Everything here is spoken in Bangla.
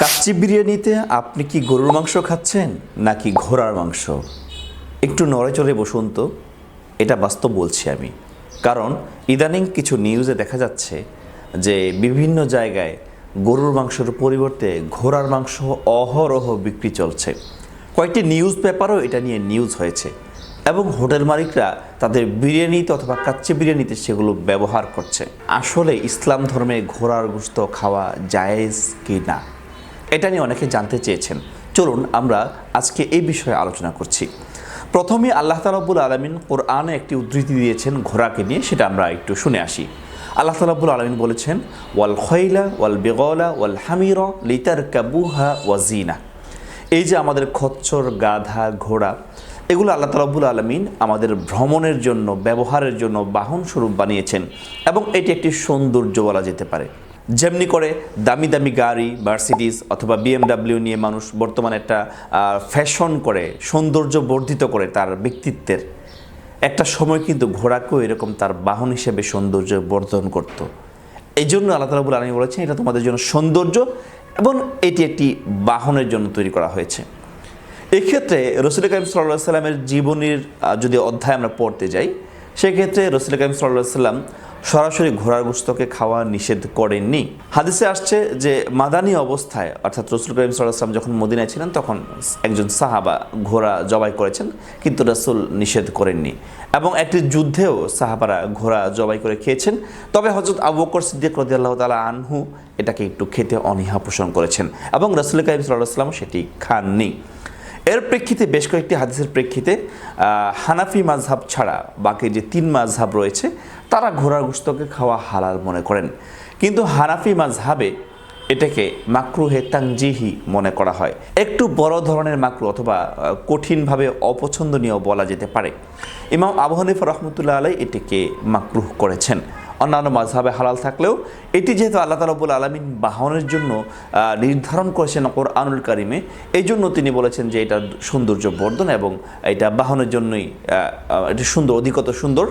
কাচ্চি বিরিয়ানিতে আপনি কি গরুর মাংস খাচ্ছেন নাকি ঘোড়ার মাংস? একটু নড়ে চড়ে বসুন তো, এটা বাস্তব বলছি আমি। কারণ ইদানিং কিছু নিউজে দেখা যাচ্ছে যে বিভিন্ন জায়গায় গরুর মাংসের পরিবর্তে ঘোড়ার মাংস অহরহ বিক্রি চলছে। কয়েকটি নিউজ পেপারও এটা নিয়ে নিউজ হয়েছে এবং হোটেল মালিকরা তাদের বিরিয়ানিতে অথবা কাচ্চি বিরিয়ানিতে সেগুলো ব্যবহার করছে। আসলে ইসলাম ধর্মে ঘোড়ার গোশত খাওয়া জায়েজ কি না, এটা নিয়ে অনেকে জানতে চেয়েছেন। চলুন আমরা আজকে এই বিষয়ে আলোচনা করছি। প্রথমে আল্লাহ তাআলা রব্বুল আলামিন কোরআনে একটি উদ্ধৃতি দিয়েছেন ঘোড়াকে নিয়ে, সেটা আমরা একটু শুনে আসি। আল্লাহ তাআলা রব্বুল আলামিন বলেছেন, ওয়াল খৈলা ওয়াল বিগলা ওয়াল হামিরা লিতারকাবুহা ওয়া জিনা। এই যে আমাদের খচ্চর, গাধা, ঘোড়া, এগুলো আল্লাহ তাআলা রব্বুল আলামিন আমাদের ভ্রমণের জন্য, ব্যবহারের জন্য বাহন স্বরূপ বানিয়েছেন এবং এটি একটি সৌন্দর্য বলা যেতে পারে। যেমনি করে দামি দামি গাড়ি, মার্সিডিজ অথবা BMW নিয়ে মানুষ বর্তমানে একটা ফ্যাশন করে, সৌন্দর্য বর্ধিত করে তার ব্যক্তিত্বের, একটা সময় কিন্তু ঘোড়াকেও এরকম তার বাহন হিসেবে সৌন্দর্য বর্ধন করত। এই জন্য আল্লাহ তাআলা রাব্বুল আলামিন বলেছেন এটা তোমাদের জন্য সৌন্দর্য এবং এটি একটি বাহনের জন্য তৈরি করা হয়েছে। এক্ষেত্রে রাসূল কারীম সাল্লাল্লাহু আলাইহি সাল্লামের জীবনীর যদি অধ্যায় আমরা পড়তে যাই, সেক্ষেত্রে রাসূল কারীম সাল্লাল্লাহু আলাইহি সাল্লাম সরাসরি ঘোড়ার গোশতকে খাওয়া নিষেধ করেননি। হাদিসে আসছে যে মাদানী অবস্থায়, অর্থাৎ রাসূল কারীম সাল্লাল্লাহু আলাইহি সাল্লাম যখন মদিনায় ছিলেন তখন একজন সাহাবা ঘোড়া জবাই করেছেন, কিন্তু রাসূল নিষেধ করেননি। এবং একটি যুদ্ধেও সাহাবারা ঘোড়া জবাই করে খেয়েছেন। তবে হযরত আবু বকর সিদ্দিক রাদিয়াল্লাহু তাআলা আনহু এটাকে একটু খেতে অনীহা পোষণ করেছেন এবং রাসূল কারীম সাল্লাল্লাহু আলাইহি সাল্লাম সেটি খাননি। এর প্রেক্ষিতে বেশ কয়েকটি হাদিসের প্রেক্ষিতে হানাফি মাযহাব ছাড়া বাকি যে 3 মাযহাব রয়েছে তারা ঘোড়ার গোশতকে খাওয়া হালাল মনে করেন, কিন্তু হানাফি মাযহাবে এটাকে মাকরুহে তানজিহি মনে করা হয়। একটু বড় ধরনের মাকরু অথবা কঠিনভাবে অপছন্দনীয় বলা যেতে পারে। ইমাম আবু হানিফা রাহমাতুল্লাহ আলাইহি এটিকে মাকরুহ করেছেন। অন্যান্য মাযহাবে হালাল থাকলেও এটি যেহেতু আল্লাহ তাআলা রব্বুল আলামিন বাহনের জন্য নির্ধারণ করেছেন কোরআনুল কারিমে, এই জন্য তিনি বলেছেন যে এটা সৌন্দর্য বর্ধন এবং এটা বাহনের জন্যই এটা সুন্দর, অধিকতর সুন্দর।